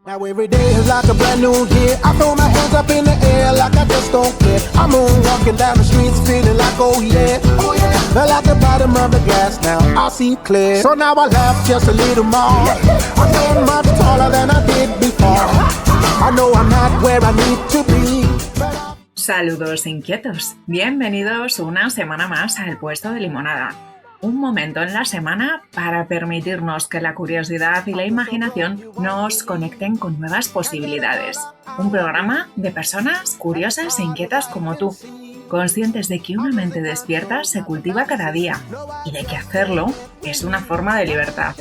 Now every day is like a brand new year. I throw my hands up in the air like I just don't care. I'm walking down the streets feeling like oh yeah. Fell at the bottom of the glass, now I see clear. So now I laugh just a little more. I'm so much taller than I did before. I know I'm not where I need to be. Saludos inquietos, bienvenidos una semana más al Puesto de Limonada. Un momento en la semana para permitirnos que la curiosidad y la imaginación nos conecten con nuevas posibilidades. Un programa de personas curiosas e inquietas como tú, conscientes de que una mente despierta se cultiva cada día y de que hacerlo es una forma de libertad.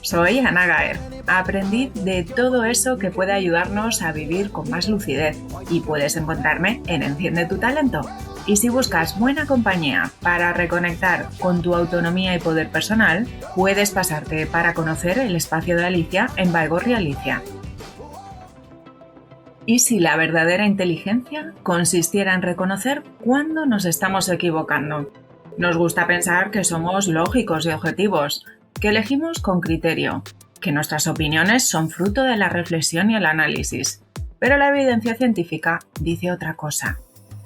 Soy Ana Gaer, aprendiz de todo eso que puede ayudarnos a vivir con más lucidez y puedes encontrarme en Enciende tu Talento. Y si buscas buena compañía para reconectar con tu autonomía y poder personal, puedes pasarte para conocer el espacio de Alicia en Baigorri Alicia. ¿Y si la verdadera inteligencia consistiera en reconocer cuándo nos estamos equivocando? Nos gusta pensar que somos lógicos y objetivos, que elegimos con criterio, que nuestras opiniones son fruto de la reflexión y el análisis. Pero la evidencia científica dice otra cosa.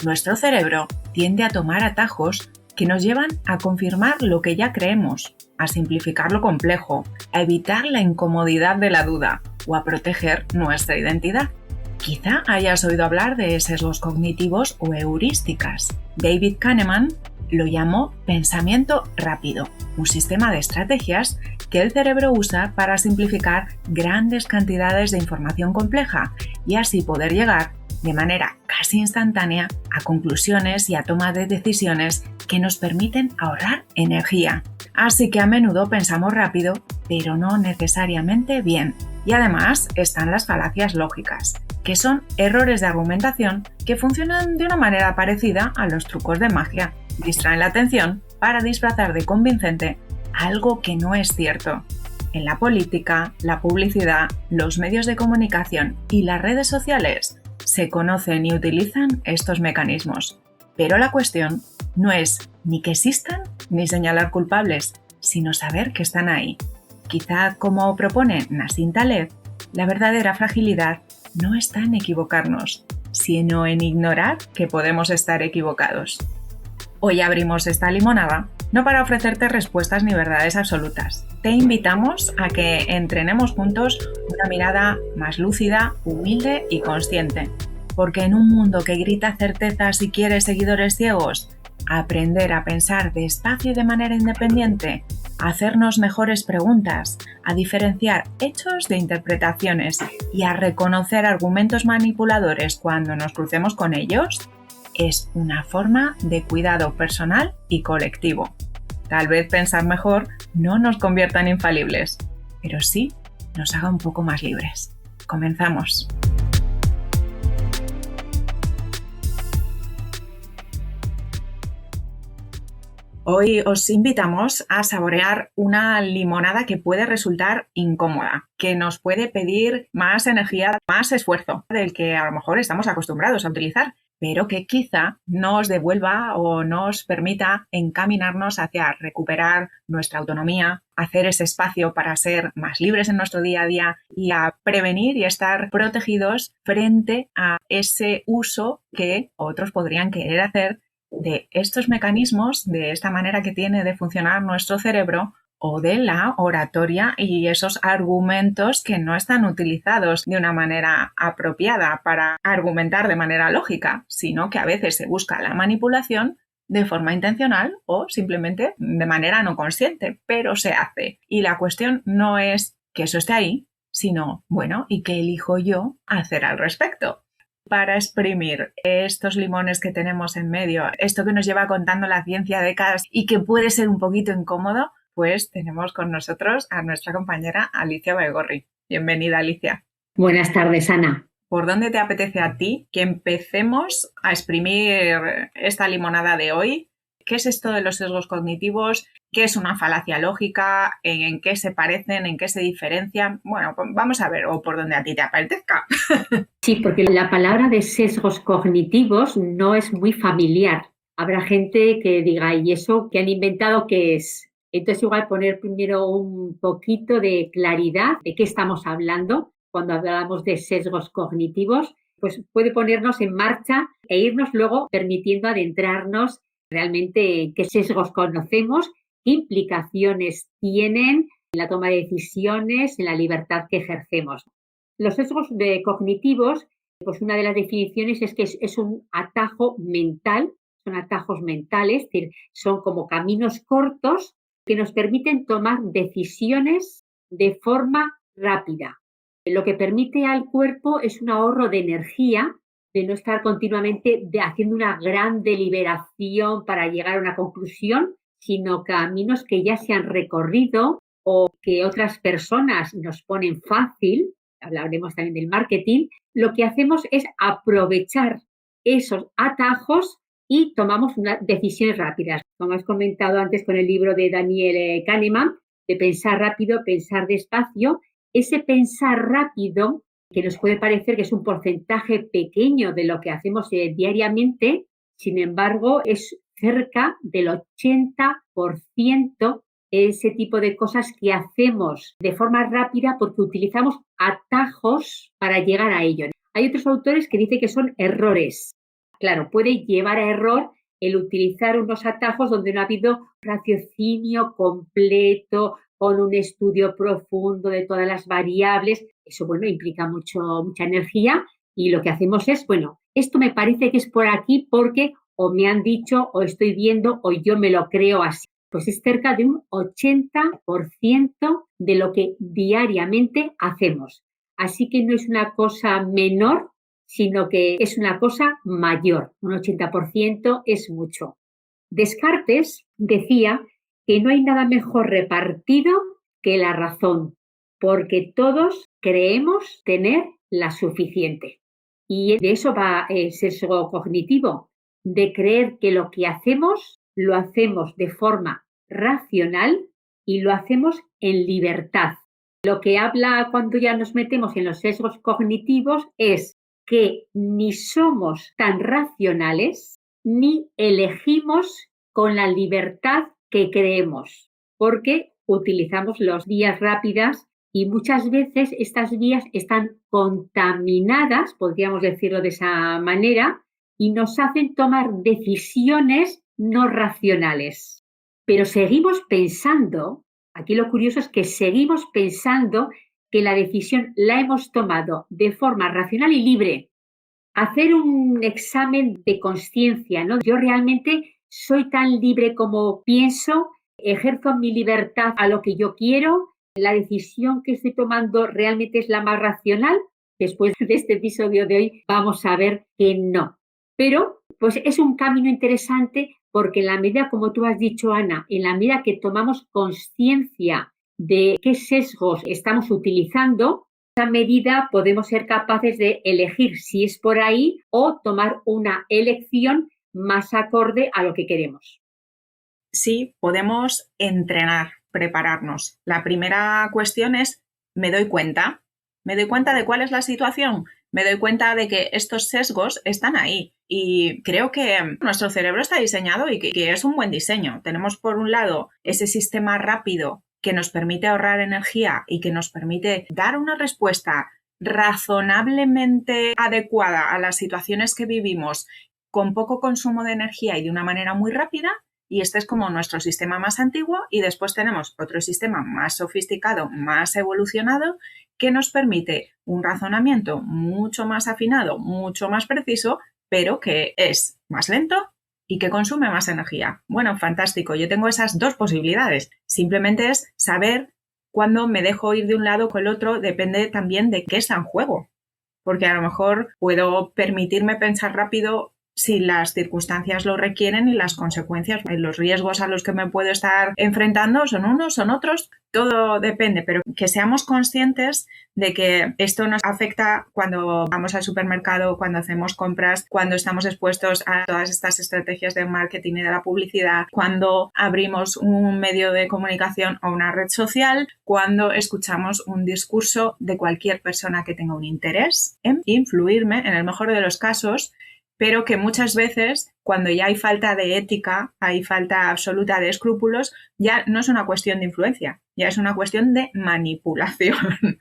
Nuestro cerebro tiende a tomar atajos que nos llevan a confirmar lo que ya creemos, a simplificar lo complejo, a evitar la incomodidad de la duda o a proteger nuestra identidad. Quizá hayas oído hablar de sesgos cognitivos o heurísticas. David Kahneman lo llamó pensamiento rápido, un sistema de estrategias que el cerebro usa para simplificar grandes cantidades de información compleja y así poder llegar de manera casi instantánea a conclusiones y a toma de decisiones que nos permiten ahorrar energía. Así que a menudo pensamos rápido, pero no necesariamente bien. Y además están las falacias lógicas, que son errores de argumentación que funcionan de una manera parecida a los trucos de magia. Distraen la atención para disfrazar de convincente algo que no es cierto. En la política, la publicidad, los medios de comunicación y las redes sociales se conocen y utilizan estos mecanismos. Pero la cuestión no es ni que existan ni señalar culpables, sino saber que están ahí. Quizá, como propone Nassim Taleb, la verdadera fragilidad no está en equivocarnos, sino en ignorar que podemos estar equivocados. Hoy abrimos esta limonada no para ofrecerte respuestas ni verdades absolutas. Te invitamos a que entrenemos juntos una mirada más lúcida, humilde y consciente. Porque en un mundo que grita certezas y quiere seguidores ciegos, aprender a pensar despacio y de manera independiente, a hacernos mejores preguntas, a diferenciar hechos de interpretaciones y a reconocer argumentos manipuladores cuando nos crucemos con ellos, es una forma de cuidado personal y colectivo. Tal vez pensar mejor no nos convierta en infalibles, pero sí nos haga un poco más libres. Comenzamos. Hoy os invitamos a saborear una limonada que puede resultar incómoda, que nos puede pedir más energía, más esfuerzo del que a lo mejor estamos acostumbrados a utilizar, pero que quizá nos devuelva o nos permita encaminarnos hacia recuperar nuestra autonomía, hacer ese espacio para ser más libres en nuestro día a día y a prevenir y estar protegidos frente a ese uso que otros podrían querer hacer de estos mecanismos, de esta manera que tiene de funcionar nuestro cerebro o de la oratoria y esos argumentos que no están utilizados de una manera apropiada para argumentar de manera lógica, sino que a veces se busca la manipulación de forma intencional o simplemente de manera no consciente, pero se hace. Y la cuestión no es que eso esté ahí, sino, bueno, ¿y qué elijo yo hacer al respecto? Para exprimir estos limones que tenemos en medio, esto que nos lleva contando la ciencia décadas y que puede ser un poquito incómodo, pues tenemos con nosotros a nuestra compañera Alicia Baigorri. Bienvenida, Alicia. Buenas tardes, Ana. ¿Por dónde te apetece a ti que empecemos a exprimir esta limonada de hoy? ¿Qué es esto de los sesgos cognitivos? ¿Qué es una falacia lógica? ¿En qué se parecen? ¿En qué se diferencian? Bueno, pues vamos a ver, o por donde a ti te apetezca. Sí, porque la palabra de sesgos cognitivos no es muy familiar. Habrá gente que diga, ¿y eso que han inventado qué es? Entonces, igual poner primero un poquito de claridad de qué estamos hablando cuando hablamos de sesgos cognitivos, pues puede ponernos en marcha e irnos luego permitiendo adentrarnos realmente en qué sesgos conocemos, qué implicaciones tienen en la toma de decisiones, en la libertad que ejercemos. Los sesgos cognitivos, pues una de las definiciones es que es un atajo mental, son atajos mentales, es decir, son como caminos cortos que nos permiten tomar decisiones de forma rápida. Lo que permite al cuerpo es un ahorro de energía, de no estar continuamente haciendo una gran deliberación para llegar a una conclusión, sino caminos que ya se han recorrido o que otras personas nos ponen fácil. Hablaremos también del marketing. Lo que hacemos es aprovechar esos atajos y tomamos unas decisiones rápidas. Como has comentado antes con el libro de Daniel Kahneman, de pensar rápido, pensar despacio, ese pensar rápido, que nos puede parecer que es un porcentaje pequeño de lo que hacemos diariamente, sin embargo, es cerca del 80% ese tipo de cosas que hacemos de forma rápida porque utilizamos atajos para llegar a ello. Hay otros autores que dicen que son errores. Claro, puede llevar a error el utilizar unos atajos donde no ha habido raciocinio completo, con un estudio profundo de todas las variables. Eso, bueno, implica mucha energía y lo que hacemos es, bueno, esto me parece que es por aquí porque o me han dicho o estoy viendo o yo me lo creo así. Pues es cerca de un 80% de lo que diariamente hacemos. Así que no es una cosa menor, sino que es una cosa mayor. Un 80% es mucho. Descartes decía que no hay nada mejor repartido que la razón, porque todos creemos tener la suficiente. Y de eso va el sesgo cognitivo, de creer que lo que hacemos lo hacemos de forma racional y lo hacemos en libertad. Lo que habla cuando ya nos metemos en los sesgos cognitivos es que ni somos tan racionales ni elegimos con la libertad que creemos, porque utilizamos las vías rápidas y muchas veces estas vías están contaminadas, podríamos decirlo de esa manera, y nos hacen tomar decisiones no racionales. Pero seguimos pensando, aquí lo curioso es que seguimos pensando que la decisión la hemos tomado de forma racional y libre. Hacer un examen de conciencia, ¿no? Yo realmente soy tan libre como pienso, ejerzo mi libertad a lo que yo quiero, la decisión que estoy tomando realmente es la más racional. Después de este episodio de hoy vamos a ver que no. Pero pues es un camino interesante porque en la medida, como tú has dicho, Ana, en la medida que tomamos conciencia de qué sesgos estamos utilizando, en esa medida podemos ser capaces de elegir si es por ahí o tomar una elección más acorde a lo que queremos. Sí, podemos entrenar, prepararnos. La primera cuestión es, ¿me doy cuenta? ¿Me doy cuenta de cuál es la situación? Me doy cuenta de que estos sesgos están ahí y creo que nuestro cerebro está diseñado y que es un buen diseño. Tenemos por un lado ese sistema rápido que nos permite ahorrar energía y que nos permite dar una respuesta razonablemente adecuada a las situaciones que vivimos con poco consumo de energía y de una manera muy rápida. Y este es como nuestro sistema más antiguo y después tenemos otro sistema más sofisticado, más evolucionado, que nos permite un razonamiento mucho más afinado, mucho más preciso, pero que es más lento y que consume más energía. Bueno, fantástico, yo tengo esas dos posibilidades. Simplemente es saber cuándo me dejo ir de un lado o el otro, depende también de qué está en juego. Porque a lo mejor puedo permitirme pensar rápido si las circunstancias lo requieren y las consecuencias, los riesgos a los que me puedo estar enfrentando son unos, son otros, todo depende, pero que seamos conscientes de que esto nos afecta cuando vamos al supermercado, cuando hacemos compras, cuando estamos expuestos a todas estas estrategias de marketing y de la publicidad, cuando abrimos un medio de comunicación o una red social, cuando escuchamos un discurso de cualquier persona que tenga un interés en influirme, en el mejor de los casos, pero que muchas veces, cuando ya hay falta de ética, hay falta absoluta de escrúpulos, ya no es una cuestión de influencia, ya es una cuestión de manipulación.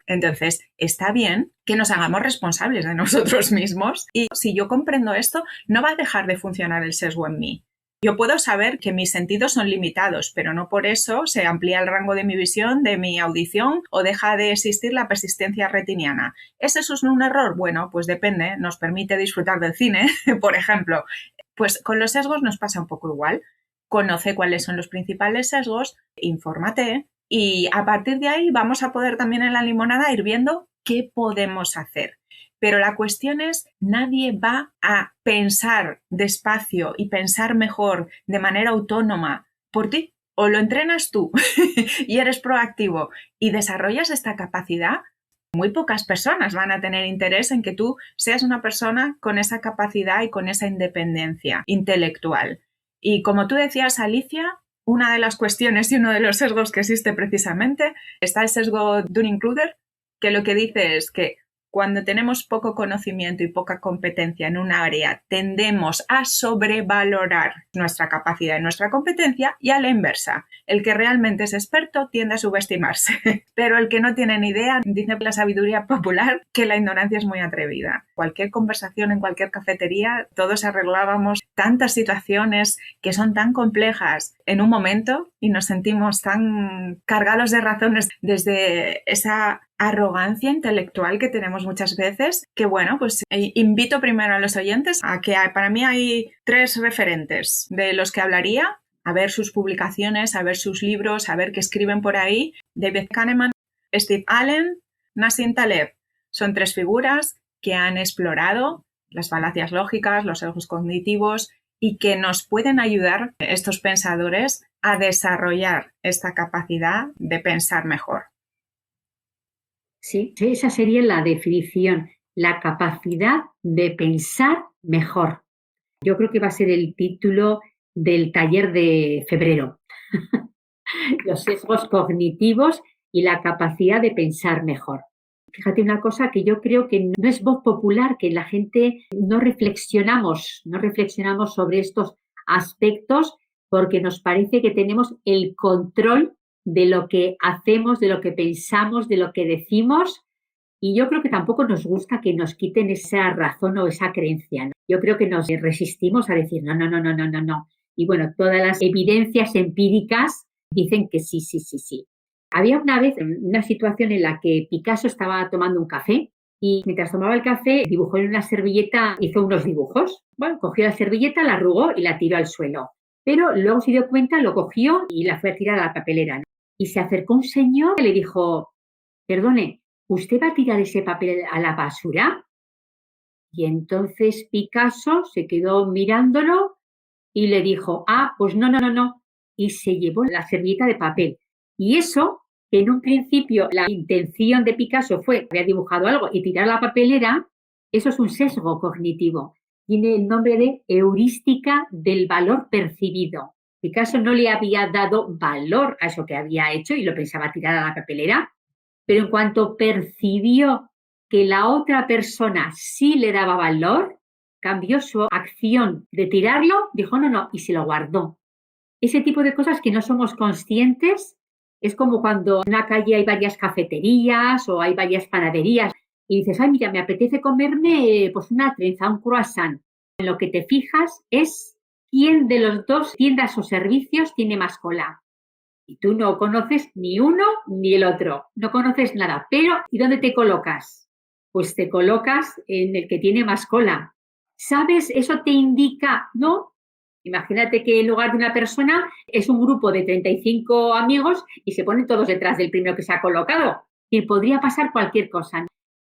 Entonces, está bien que nos hagamos responsables de nosotros mismos, y si yo comprendo esto, no va a dejar de funcionar el sesgo en mí. Yo puedo saber que mis sentidos son limitados, pero no por eso se amplía el rango de mi visión, de mi audición, o deja de existir la persistencia retiniana. ¿Es eso un error? Bueno, pues depende. Nos permite disfrutar del cine, por ejemplo. Pues con los sesgos nos pasa un poco igual. Conoce cuáles son los principales sesgos, infórmate, y a partir de ahí vamos a poder también en la limonada ir viendo qué podemos hacer. Pero la cuestión es, nadie va a pensar despacio y pensar mejor de manera autónoma por ti. O lo entrenas tú y eres proactivo y desarrollas esta capacidad, muy pocas personas van a tener interés en que tú seas una persona con esa capacidad y con esa independencia intelectual. Y como tú decías, Alicia, una de las cuestiones y uno de los sesgos que existe precisamente está el sesgo Dunning-Kruger, que lo que dice es que cuando tenemos poco conocimiento y poca competencia en un área, tendemos a sobrevalorar nuestra capacidad y nuestra competencia, y a la inversa. El que realmente es experto tiende a subestimarse, pero el que no tiene ni idea, dice la sabiduría popular que la ignorancia es muy atrevida. Cualquier conversación en cualquier cafetería, todos arreglábamos tantas situaciones que son tan complejas en un momento y nos sentimos tan cargados de razones desde esa arrogancia intelectual que tenemos muchas veces, que bueno, pues invito primero a los oyentes a que para mí hay 3 referentes de los que hablaría, a ver sus publicaciones, a ver sus libros, a ver qué escriben por ahí. David Kahneman, Steve Allen, Nassim Taleb. Son 3 figuras que han explorado las falacias lógicas, los sesgos cognitivos, y que nos pueden ayudar, estos pensadores, a desarrollar esta capacidad de pensar mejor. Sí, esa sería la definición, la capacidad de pensar mejor. Yo creo que va a ser el título del taller de febrero. Los sesgos cognitivos y la capacidad de pensar mejor. Fíjate una cosa que yo creo que no es voz popular, que la gente no reflexionamos sobre estos aspectos porque nos parece que tenemos el control de lo que hacemos, de lo que pensamos, de lo que decimos, y yo creo que tampoco nos gusta que nos quiten esa razón o esa creencia, ¿no? Yo creo que nos resistimos a decir no, no, no, no, no, no, no. Y bueno, todas las evidencias empíricas dicen que sí, sí, sí, sí. Había una vez una situación en la que Picasso estaba tomando un café y mientras tomaba el café dibujó en una servilleta, hizo unos dibujos. Bueno, cogió la servilleta, la arrugó y la tiró al suelo. Pero luego se dio cuenta, lo cogió y la fue a tirar a la papelera, ¿no? Y se acercó un señor y le dijo, perdone, ¿usted va a tirar ese papel a la basura? Y entonces Picasso se quedó mirándolo y le dijo, pues no, no, no, no. Y se llevó la servilleta de papel. Y eso, que en un principio la intención de Picasso fue, había dibujado algo y tirar la papelera, eso es un sesgo cognitivo. Tiene el nombre de heurística del valor percibido. Picasso no le había dado valor a eso que había hecho y lo pensaba tirar a la papelera, pero en cuanto percibió que la otra persona sí le daba valor, cambió su acción de tirarlo, dijo no, no, y se lo guardó. Ese tipo de cosas que no somos conscientes es como cuando en una calle hay varias cafeterías o hay varias panaderías y dices, ay, mira, me apetece comerme pues una trenza, un croissant. En lo que te fijas es quién de los dos tiendas o servicios tiene más cola. Y tú no conoces ni uno ni el otro, no conoces nada. Pero, ¿y dónde te colocas? Pues te colocas en el que tiene más cola. ¿Sabes? Eso te indica, ¿no? Imagínate que en lugar de una persona es un grupo de 35 amigos y se ponen todos detrás del primero que se ha colocado. Y podría pasar cualquier cosa, ¿no?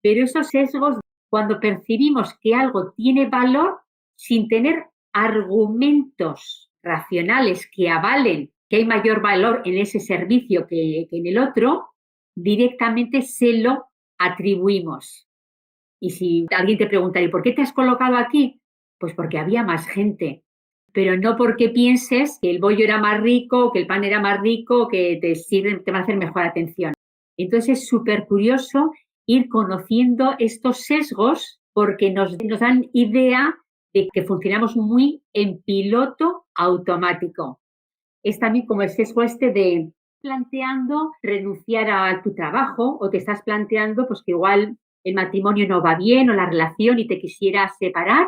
Pero esos sesgos, cuando percibimos que algo tiene valor, sin tener argumentos racionales que avalen que hay mayor valor en ese servicio que en el otro, directamente se lo atribuimos. Y si alguien te pregunta, ¿y por qué te has colocado aquí? Pues porque había más gente. Pero no porque pienses que el bollo era más rico, que el pan era más rico, que te va a hacer mejor atención. Entonces es súper curioso ir conociendo estos sesgos porque nos dan idea de que funcionamos muy en piloto automático. Es también como el sesgo de planteando renunciar a tu trabajo o te estás planteando pues que igual el matrimonio no va bien o la relación y te quisieras separar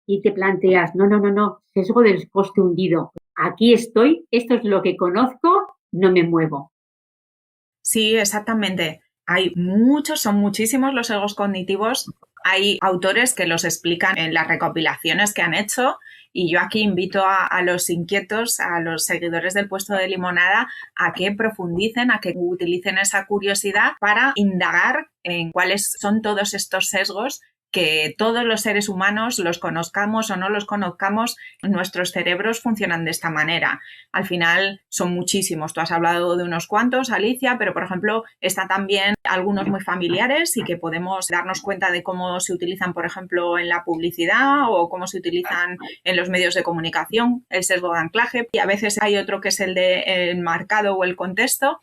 y te planteas, no, sesgo del poste hundido. Aquí estoy, esto es lo que conozco, no me muevo. Sí, exactamente. Son muchísimos los sesgos cognitivos. Hay autores que los explican en las recopilaciones que han hecho y yo aquí invito a los inquietos, a los seguidores del puesto de limonada, a que profundicen, a que utilicen esa curiosidad para indagar en cuáles son todos estos sesgos que todos los seres humanos, los conozcamos o no los conozcamos, nuestros cerebros funcionan de esta manera. Al final son muchísimos. Tú has hablado de unos cuantos, Alicia, pero por ejemplo están también algunos muy familiares y que podemos darnos cuenta de cómo se utilizan, por ejemplo, en la publicidad o cómo se utilizan en los medios de comunicación, el sesgo de anclaje. Y a veces hay otro que es el de el marcado o el contexto,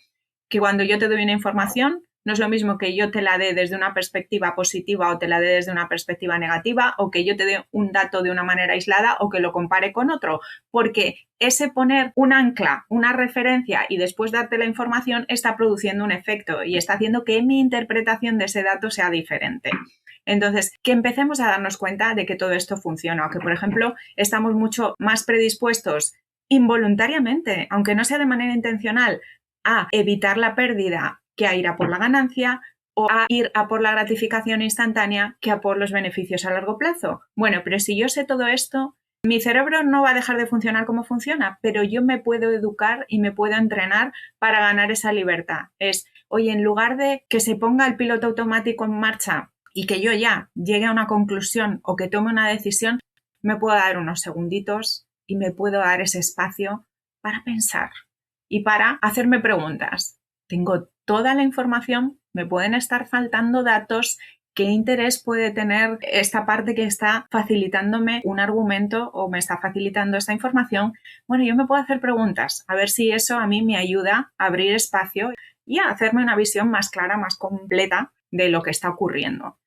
que cuando yo te doy una información, no es lo mismo que yo te la dé desde una perspectiva positiva o te la dé desde una perspectiva negativa, o que yo te dé un dato de una manera aislada o que lo compare con otro, porque ese poner un ancla, una referencia y después darte la información está produciendo un efecto y está haciendo que mi interpretación de ese dato sea diferente. Entonces, que empecemos a darnos cuenta de que todo esto funciona, o que, por ejemplo, estamos mucho más predispuestos involuntariamente, aunque no sea de manera intencional, a evitar la pérdida que a ir a por la ganancia o a ir a por la gratificación instantánea que a por los beneficios a largo plazo. Bueno, pero si yo sé todo esto, mi cerebro no va a dejar de funcionar como funciona, pero yo me puedo educar y me puedo entrenar para ganar esa libertad. Oye, en lugar de que se ponga el piloto automático en marcha y que yo ya llegue a una conclusión o que tome una decisión, me puedo dar unos segunditos y me puedo dar ese espacio para pensar y para hacerme preguntas. Tengo toda la información, me pueden estar faltando datos. ¿Qué interés puede tener esta parte que está facilitándome un argumento o me está facilitando esta información? Bueno, yo me puedo hacer preguntas, a ver si eso a mí me ayuda a abrir espacio y a hacerme una visión más clara, más completa de lo que está ocurriendo.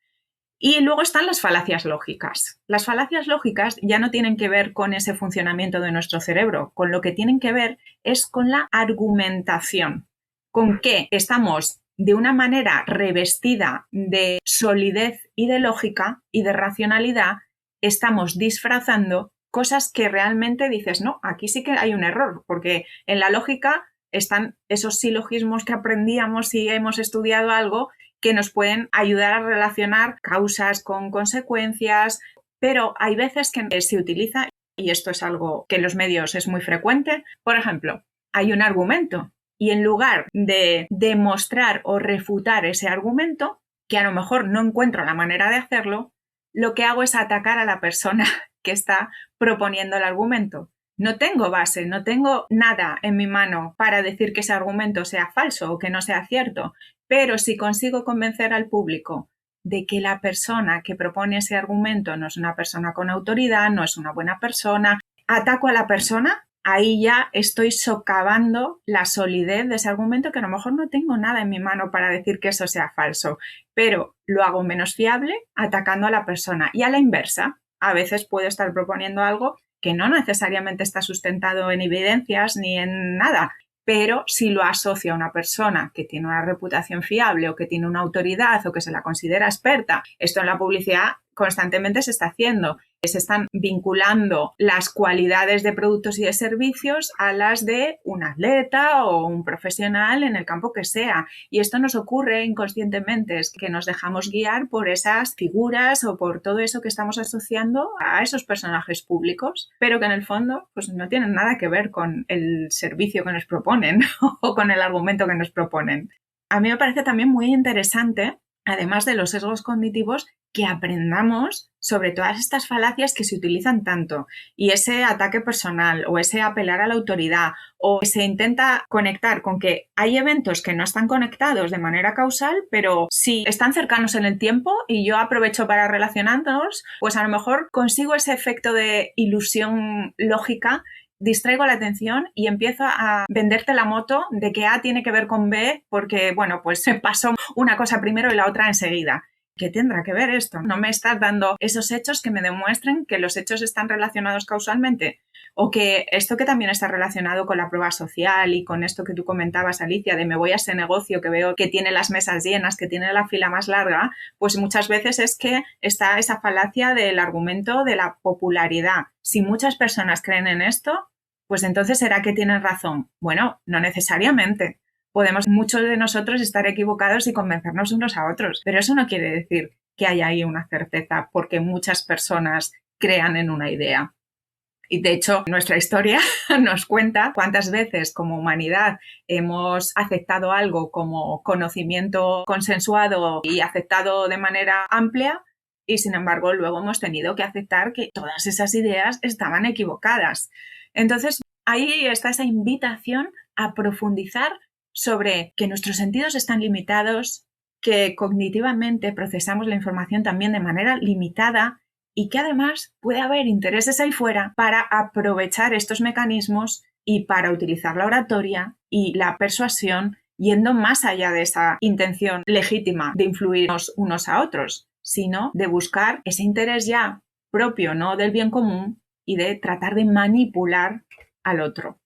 Y luego están las falacias lógicas. Las falacias lógicas ya no tienen que ver con ese funcionamiento de nuestro cerebro, con lo que tienen que ver es con la argumentación, con que estamos de una manera revestida de solidez y de lógica y de racionalidad, estamos disfrazando cosas que realmente dices, no, aquí sí que hay un error, porque en la lógica están esos silogismos que aprendíamos si hemos estudiado algo que nos pueden ayudar a relacionar causas con consecuencias, pero hay veces que se utiliza, y esto es algo que en los medios es muy frecuente, por ejemplo, hay un argumento y en lugar de demostrar o refutar ese argumento, que a lo mejor no encuentro la manera de hacerlo, lo que hago es atacar a la persona que está proponiendo el argumento. No tengo base, no tengo nada en mi mano para decir que ese argumento sea falso o que no sea cierto, pero si consigo convencer al público de que la persona que propone ese argumento no es una persona con autoridad, no es una buena persona, ataco a la persona, ahí ya estoy socavando la solidez de ese argumento, que a lo mejor no tengo nada en mi mano para decir que eso sea falso, pero lo hago menos fiable atacando a la persona. Y a la inversa, a veces puedo estar proponiendo algo que no necesariamente está sustentado en evidencias ni en nada, pero si lo asocio a una persona que tiene una reputación fiable o que tiene una autoridad o que se la considera experta, esto en la publicidad constantemente se está haciendo. Se están vinculando las cualidades de productos y de servicios a las de un atleta o un profesional en el campo que sea. Y esto nos ocurre inconscientemente, es que nos dejamos guiar por esas figuras o por todo eso que estamos asociando a esos personajes públicos, pero que en el fondo pues no tienen nada que ver con el servicio que nos proponen o con el argumento que nos proponen. A mí me parece también muy interesante, además de los sesgos cognitivos, que aprendamos sobre todas estas falacias que se utilizan tanto y ese ataque personal o ese apelar a la autoridad o se intenta conectar con que hay eventos que no están conectados de manera causal, pero si están cercanos en el tiempo y yo aprovecho para relacionarnos, pues a lo mejor consigo ese efecto de ilusión lógica, distraigo la atención y empiezo a venderte la moto de que A tiene que ver con B porque, bueno, pues se pasó una cosa primero y la otra enseguida. ¿qué tendrá que ver esto? ¿No me estás dando esos hechos que me demuestren que los hechos están relacionados causalmente? O que esto que también está relacionado con la prueba social y con esto que tú comentabas, Alicia, de me voy a ese negocio que veo que tiene las mesas llenas, que tiene la fila más larga, pues muchas veces es que está esa falacia del argumento de la popularidad. Si muchas personas creen en esto, pues entonces ¿será que tienen razón? Bueno, no necesariamente. Podemos muchos de nosotros estar equivocados y convencernos unos a otros, pero eso no quiere decir que haya ahí una certeza porque muchas personas crean en una idea. Y de hecho, nuestra historia nos cuenta cuántas veces como humanidad hemos aceptado algo como conocimiento consensuado y aceptado de manera amplia y sin embargo luego hemos tenido que aceptar que todas esas ideas estaban equivocadas. Entonces, ahí está esa invitación a profundizar sobre que nuestros sentidos están limitados, que cognitivamente procesamos la información también de manera limitada y que además puede haber intereses ahí fuera para aprovechar estos mecanismos y para utilizar la oratoria y la persuasión yendo más allá de esa intención legítima de influirnos unos a otros, sino de buscar ese interés ya propio, ¿no?, del bien común y de tratar de manipular al otro.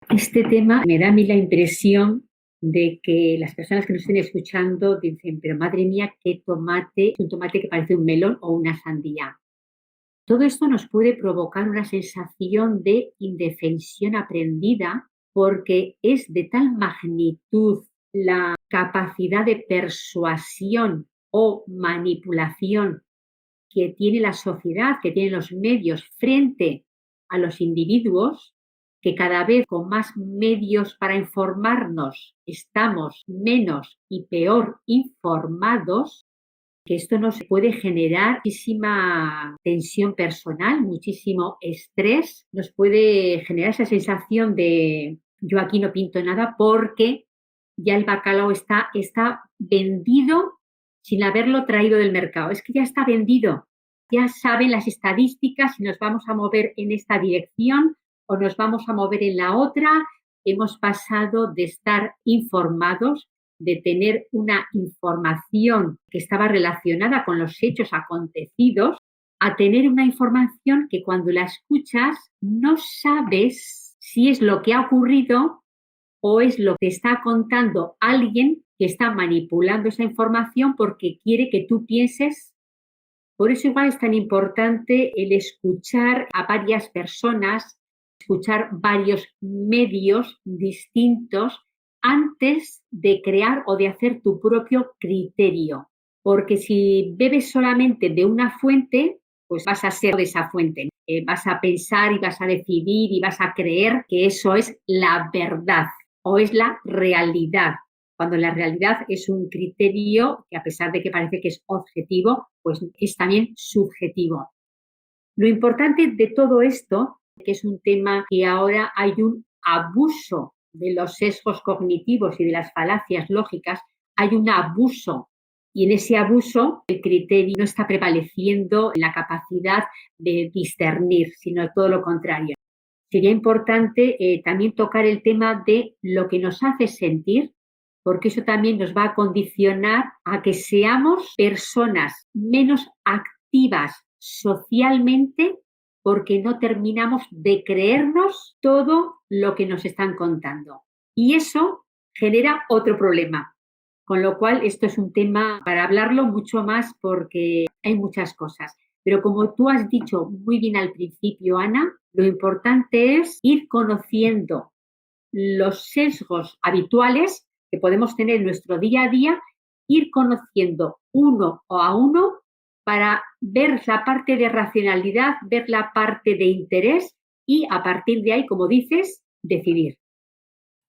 Este tema me da a mí la impresión de que las personas que nos estén escuchando dicen, pero madre mía, qué tomate, un tomate que parece un melón o una sandía. Todo esto nos puede provocar una sensación de indefensión aprendida porque es de tal magnitud la capacidad de persuasión o manipulación que tiene la sociedad, que tienen los medios frente a los individuos, que cada vez con más medios para informarnos estamos menos y peor informados, que esto nos puede generar muchísima tensión personal, muchísimo estrés, nos puede generar esa sensación de yo aquí no pinto nada porque ya el bacalao está vendido sin haberlo traído del mercado. Es que ya está vendido, ya saben las estadísticas si nos vamos a mover en esta dirección o nos vamos a mover en la otra. Hemos pasado de estar informados, de tener una información que estaba relacionada con los hechos acontecidos, a tener una información que cuando la escuchas no sabes si es lo que ha ocurrido o es lo que está contando alguien que está manipulando esa información porque quiere que tú pienses. Por eso igual es tan importante el escuchar a varias personas, escuchar varios medios distintos antes de crear o de hacer tu propio criterio. Porque si bebes solamente de una fuente, pues vas a ser de esa fuente. Vas a pensar y vas a decidir y vas a creer que eso es la verdad o es la realidad, cuando la realidad es un criterio que a pesar de que parece que es objetivo, pues es también subjetivo. Lo importante de todo esto, que es un tema que ahora hay un abuso de los sesgos cognitivos y de las falacias lógicas, hay un abuso y en ese abuso el criterio no está prevaleciendo la capacidad de discernir, sino todo lo contrario. Sería importante también tocar el tema de lo que nos hace sentir, porque eso también nos va a condicionar a que seamos personas menos activas socialmente porque no terminamos de creernos todo lo que nos están contando. Y eso genera otro problema. Con lo cual, esto es un tema para hablarlo mucho más porque hay muchas cosas. Pero como tú has dicho muy bien al principio, Ana, lo importante es ir conociendo los sesgos habituales que podemos tener en nuestro día a día, ir conociendo uno a uno para ver la parte de racionalidad, ver la parte de interés y a partir de ahí, como dices, decidir.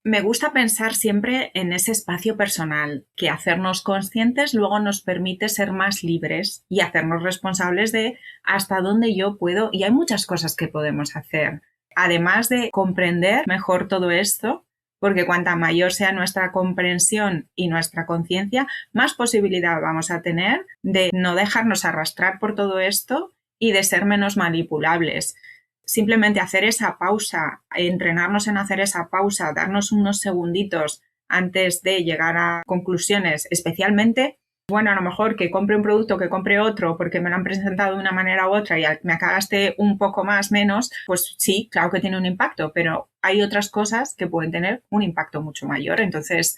Me gusta pensar siempre en ese espacio personal, que hacernos conscientes luego nos permite ser más libres y hacernos responsables de hasta dónde yo puedo, y hay muchas cosas que podemos hacer. Además de comprender mejor todo esto, porque cuanta mayor sea nuestra comprensión y nuestra conciencia, más posibilidad vamos a tener de no dejarnos arrastrar por todo esto y de ser menos manipulables. Simplemente hacer esa pausa, entrenarnos en hacer esa pausa, darnos unos segunditos antes de llegar a conclusiones, especialmente bueno, a lo mejor que compre un producto, que compre otro, porque me lo han presentado de una manera u otra y me acabaste un poco más, menos, pues sí, claro que tiene un impacto, pero hay otras cosas que pueden tener un impacto mucho mayor. Entonces,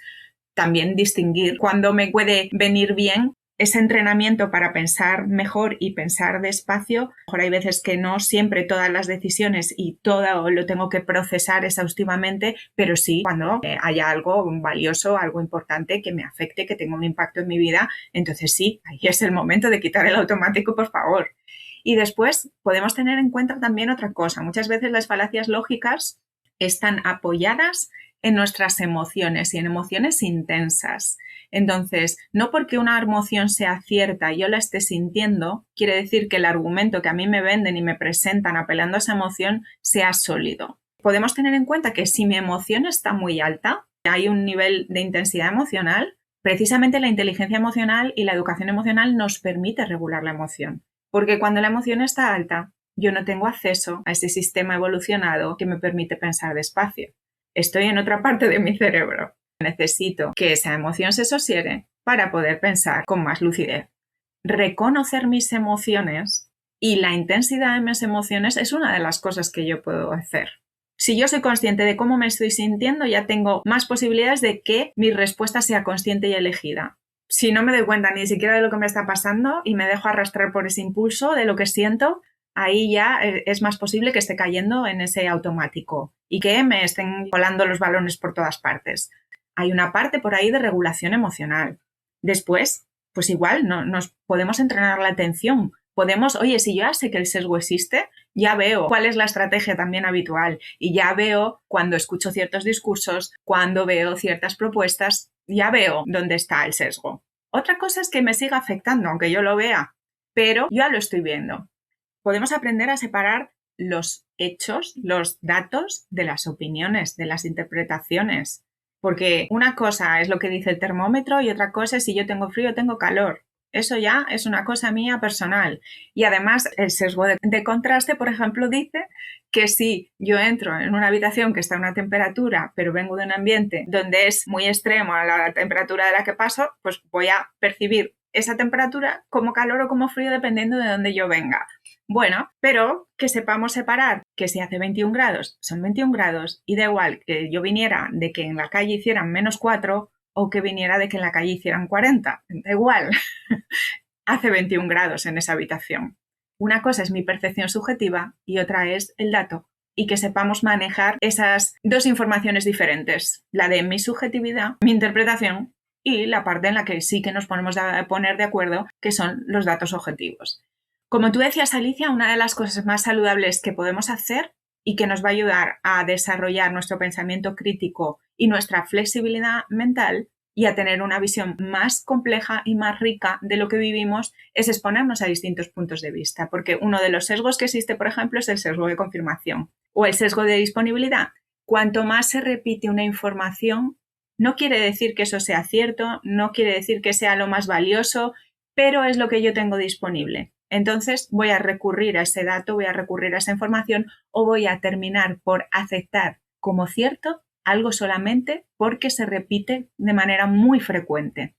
también distinguir cuándo me puede venir bien ese entrenamiento para pensar mejor y pensar despacio. A lo mejor hay veces que no siempre todas las decisiones y todo lo tengo que procesar exhaustivamente, pero sí cuando haya algo valioso, algo importante que me afecte, que tenga un impacto en mi vida, entonces sí, ahí es el momento de quitar el automático, por favor. Y después podemos tener en cuenta también otra cosa. Muchas veces las falacias lógicas están apoyadas en nuestras emociones y en emociones intensas. Entonces, no porque una emoción sea cierta y yo la esté sintiendo, quiere decir que el argumento que a mí me venden y me presentan apelando a esa emoción sea sólido. Podemos tener en cuenta que si mi emoción está muy alta, hay un nivel de intensidad emocional, precisamente la inteligencia emocional y la educación emocional nos permite regular la emoción. Porque cuando la emoción está alta, yo no tengo acceso a ese sistema evolucionado que me permite pensar despacio. Estoy en otra parte de mi cerebro. Necesito que esa emoción se sosiegue para poder pensar con más lucidez. Reconocer mis emociones y la intensidad de mis emociones es una de las cosas que yo puedo hacer. Si yo soy consciente de cómo me estoy sintiendo, ya tengo más posibilidades de que mi respuesta sea consciente y elegida. Si no me doy cuenta ni siquiera de lo que me está pasando y me dejo arrastrar por ese impulso de lo que siento, ahí ya es más posible que esté cayendo en ese automático y que me estén volando los balones por todas partes. Hay una parte por ahí de regulación emocional. Después, pues igual nos podemos entrenar la atención. Podemos, oye, si yo ya sé que el sesgo existe, ya veo cuál es la estrategia también habitual y ya veo cuando escucho ciertos discursos, cuando veo ciertas propuestas, ya veo dónde está el sesgo. Otra cosa es que me siga afectando, aunque yo lo vea, pero ya lo estoy viendo. Podemos aprender a separar los hechos, los datos de las opiniones, de las interpretaciones. Porque una cosa es lo que dice el termómetro y otra cosa es si yo tengo frío o tengo calor. Eso ya es una cosa mía personal. Y además el sesgo de contraste, por ejemplo, dice que si yo entro en una habitación que está a una temperatura, pero vengo de un ambiente donde es muy extremo a la temperatura de la que paso, pues voy a percibir esa temperatura como calor o como frío dependiendo de dónde yo venga. Bueno, pero que sepamos separar que si hace 21 grados, son 21 grados y da igual que yo viniera de que en la calle hicieran -4 o que viniera de que en la calle hicieran 40. Da igual, hace 21 grados en esa habitación. Una cosa es mi percepción subjetiva y otra es el dato. Y que sepamos manejar esas dos informaciones diferentes, la de mi subjetividad, mi interpretación y la parte en la que sí que nos ponemos a poner de acuerdo, que son los datos objetivos. Como tú decías, Alicia, una de las cosas más saludables que podemos hacer y que nos va a ayudar a desarrollar nuestro pensamiento crítico y nuestra flexibilidad mental y a tener una visión más compleja y más rica de lo que vivimos es exponernos a distintos puntos de vista, porque uno de los sesgos que existe, por ejemplo, es el sesgo de confirmación o el sesgo de disponibilidad. Cuanto más se repite una información, no quiere decir que eso sea cierto, no quiere decir que sea lo más valioso, pero es lo que yo tengo disponible. Entonces voy a recurrir a ese dato, voy a recurrir a esa información o voy a terminar por aceptar como cierto algo solamente porque se repite de manera muy frecuente.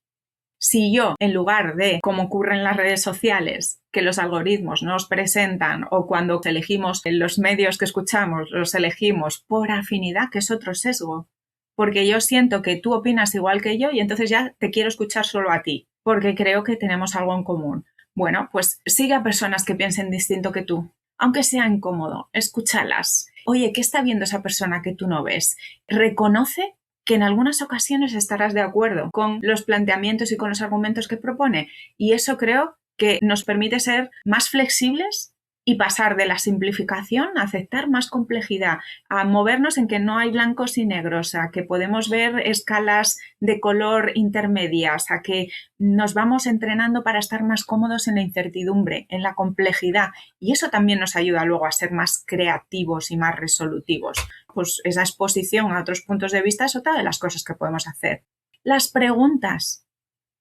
Si yo, en lugar de, como ocurre en las redes sociales, que los algoritmos nos presentan o cuando elegimos los medios que escuchamos, los elegimos por afinidad, que es otro sesgo, porque yo siento que tú opinas igual que yo y entonces ya te quiero escuchar solo a ti, porque creo que tenemos algo en común. Bueno, pues sigue a personas que piensen distinto que tú, aunque sea incómodo, escúchalas. Oye, ¿qué está viendo esa persona que tú no ves? Reconoce que en algunas ocasiones estarás de acuerdo con los planteamientos y con los argumentos que propone y eso creo que nos permite ser más flexibles y pasar de la simplificación a aceptar más complejidad, a movernos en que no hay blancos y negros, a que podemos ver escalas de color intermedias, a que nos vamos entrenando para estar más cómodos en la incertidumbre, en la complejidad y eso también nos ayuda luego a ser más creativos y más resolutivos. Pues esa exposición a otros puntos de vista es otra de las cosas que podemos hacer. Las preguntas,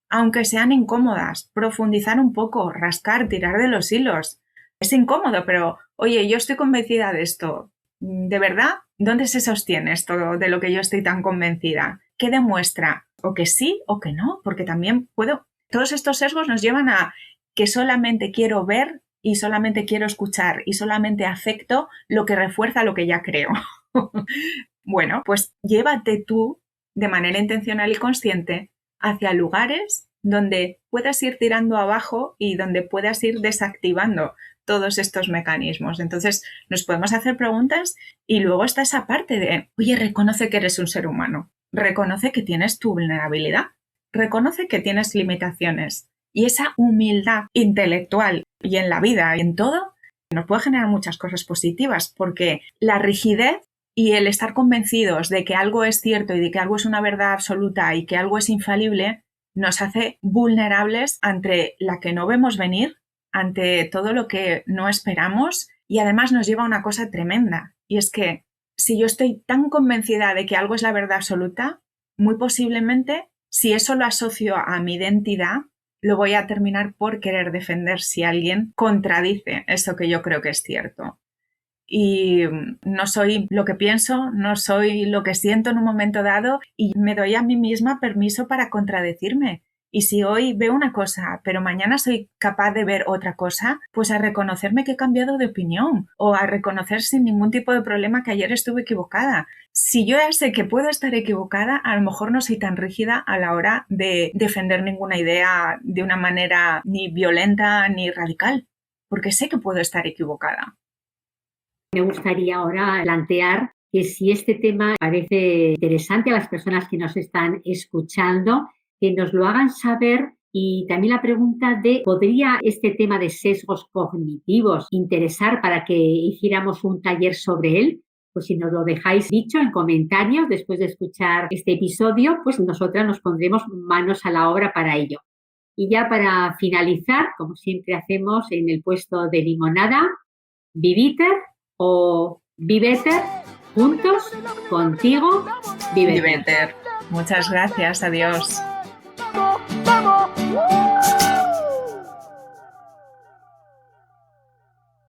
aunque sean incómodas, profundizar un poco, rascar, tirar de los hilos. Es incómodo, pero oye, yo estoy convencida de esto. ¿De verdad? ¿Dónde se sostiene esto de lo que yo estoy tan convencida? ¿Qué demuestra? O que sí o que no, porque también puedo Todos estos sesgos nos llevan a que solamente quiero ver y solamente quiero escuchar y solamente acepto lo que refuerza lo que ya creo. Bueno, pues llévate tú de manera intencional y consciente hacia lugares donde puedas ir tirando abajo y donde puedas ir desactivando todos estos mecanismos. Entonces nos podemos hacer preguntas y luego está esa parte de, oye, reconoce que eres un ser humano, reconoce que tienes tu vulnerabilidad, reconoce que tienes limitaciones y esa humildad intelectual y en la vida y en todo nos puede generar muchas cosas positivas porque la rigidez y el estar convencidos de que algo es cierto y de que algo es una verdad absoluta y que algo es infalible nos hace vulnerables ante la que no vemos venir, ante todo lo que no esperamos y además nos lleva a una cosa tremenda y es que si yo estoy tan convencida de que algo es la verdad absoluta, muy posiblemente si eso lo asocio a mi identidad, lo voy a terminar por querer defender si alguien contradice eso que yo creo que es cierto. Y no soy lo que pienso, no soy lo que siento en un momento dado y me doy a mí misma permiso para contradecirme. Y si hoy veo una cosa, pero mañana soy capaz de ver otra cosa, pues a reconocerme que he cambiado de opinión o a reconocer sin ningún tipo de problema que ayer estuve equivocada. Si yo ya sé que puedo estar equivocada, a lo mejor no soy tan rígida a la hora de defender ninguna idea de una manera ni violenta ni radical, porque sé que puedo estar equivocada. Me gustaría ahora plantear que si este tema parece interesante a las personas que nos están escuchando, que nos lo hagan saber y también la pregunta de, ¿podría este tema de sesgos cognitivos interesar para que hiciéramos un taller sobre él? Pues si nos lo dejáis dicho en comentarios después de escuchar este episodio, pues nosotras nos pondremos manos a la obra para ello. Y ya para finalizar, como siempre hacemos en el puesto de limonada, Viviter o Viveter, juntos, contigo, Viveter. Muchas gracias, adiós.